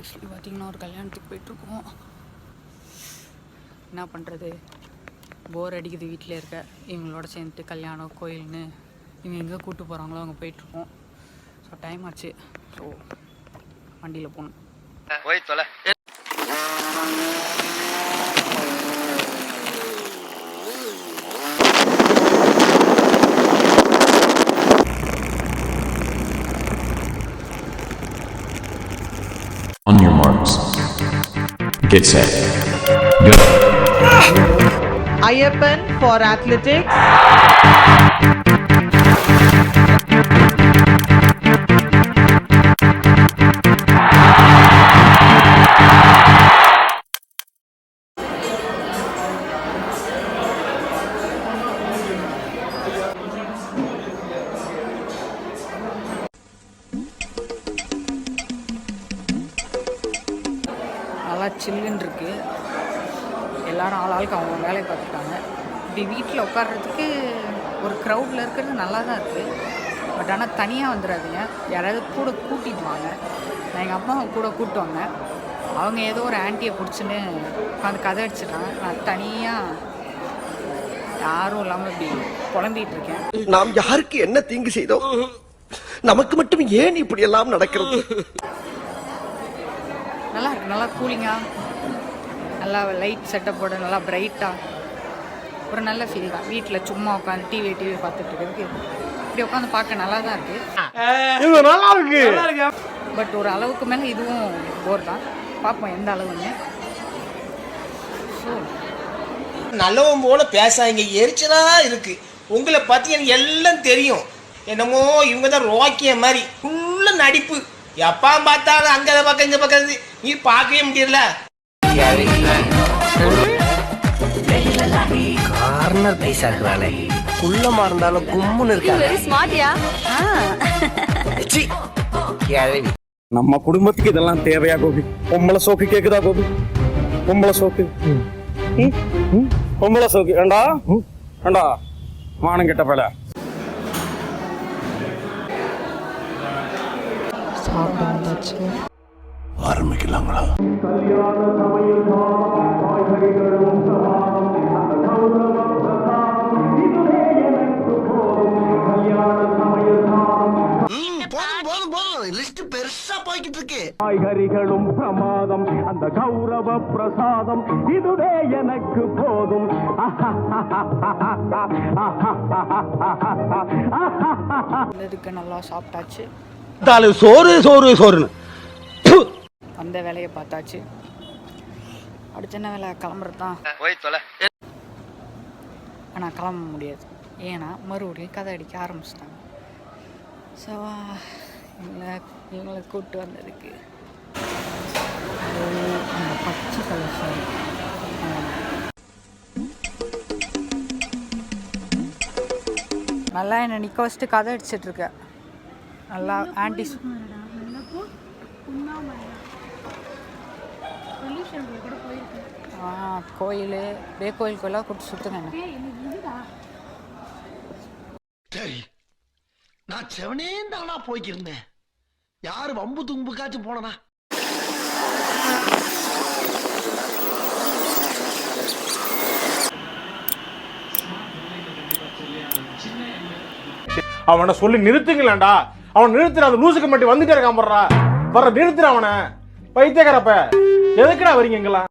Actually பார்த்திங்கன்னா ஒரு கல்யாணத்துக்கு போயிட்டுருக்கோம். என்ன பண்ணுறது, போர் அடிக்குது வீட்டில் இருக்க. இவங்களோட சேர்ந்துட்டு கல்யாணம் கோயில்னு இவங்க எங்கே கூப்பிட்டு போகிறாங்களோ அங்கே போயிட்டுருக்கோம். ஸோ டைம் ஆச்சு. ஸோ வண்டியில் போகணும். போய் தொலை. On your marks. Get set. Go. Ayyappan for athletics. நல்லா சில்லுன்னு இருக்குது. எல்லோரும் ஆளுக்கு அவங்க வேலையை பார்த்துட்டாங்க. இப்படி வீட்டில் உட்கார்றதுக்கு ஒரு க்ரௌடில் இருக்கிறது நல்லா தான் இருக்குது. பட் ஆனால் தனியாக வந்துடாதீங்க, யாராவது கூட கூட்டிகிட்டு வாங்க. நான் எங்கள் அம்மாவை கூட கூப்பிட்டு வந்தேன். அவங்க ஏதோ ஒரு ஆன்ட்டியை பிடிச்சின்னு உட்காந்து கதை அடிச்சிட்டாங்க. நான் தனியாக யாரும் இல்லாமல் இப்படி புலம்பிகிட்டு இருக்கேன். நாம் யாருக்கு என்ன தீங்கு செய்தோம்? நமக்கு மட்டும் ஏன் இப்படி எல்லாம் நடக்கிறது? நல்லா இருக்குது, நல்லா கூலிங்காக, நல்லா லைட் செட்டப்போட நல்லா பிரைட்டாக ஒரு நல்ல ஃபீல் தான். வீட்டில் சும்மா உட்காந்து டிவி பார்த்துட்டு இருக்கிறதுக்கு இப்படி உட்காந்து பார்க்க நல்லா தான் இருக்குது. பட் ஒரு அளவுக்கு மேலே இதுவும் போர் தான். பார்ப்போம் எந்த அளவுன்னு. ஸோ நல்லவன் போல பேசாங்க, எரிச்சலா இருக்கு. உங்களை பத்தி எனக்கு எல்லாம் தெரியும். என்னமோ இவங்க தான் ரோக்கிய மாதிரி ஃபுல்ல நடிப்பு. எப்பா பார்த்தாலும் அங்க பக்கம் இந்த பக்கம் நீ பார்க்கவே முடியல. கார்னர் பைசா இருக்கிறானே, குள்ளமா இருந்தாலும் கும்முன்னு இருக்காங்க. நம்ம குடும்பத்துக்கு இதெல்லாம் தேவையா கோபி? பொம்பளை சோக்கு கேக்குதா கோபி? பொம்பளை சோக்கு, பொம்பளை சோக்கு ஏண்டா ஏண்டா மானம் கெட்ட பல. ஆரம்பிக்கலாங்களா? லிஸ்ட் பெருசா போய்கிட்டு இருக்கு. காய்கறிகளும் பிரமாதம், அந்த கௌரவ பிரசாதம் இதுவே எனக்கு போதும். இதுக்கு நல்லா சாப்பிட்டாச்சு. சோறு சோறு சோறுன்னு அந்த வேலையை பார்த்தாச்சு. அடுத்த என்ன வேலை? கிளம்புறது தான். போய் தொலை. ஆனால் கிளம்ப முடியாது, ஏன்னா மறுபடியும் கதை அடிக்க ஆரம்பிச்சிட்டாங்க. ஸோ இவங்களை கூப்பிட்டு வந்ததுக்கு அந்த பச்சை கலர் சாரி நல்லா என்னை நிற்க வச்சுட்டு கதை அடிச்சிட்ருக்க. நல்லா ஆன்டி கோயில் கோயிலுக்கெல்லாம் கூப்பிட்டு சுற்றுங்க. சரி, நான் செவனே தானா போய்க்கிருந்தேன். யாரு வம்பு தும்புக்காச்சும் போனா? அவனை சொல்லி நிறுத்துங்களேன்டா. அவன் நிறுத்துற, அந்த லூசுக்கு மட்டும் வந்துட்டே இருக்கான். வர நிறுத்துற அவனை. பைத்தியக்காரப்ப எதுக்குடா வரீங்க எங்கெல்லாம்?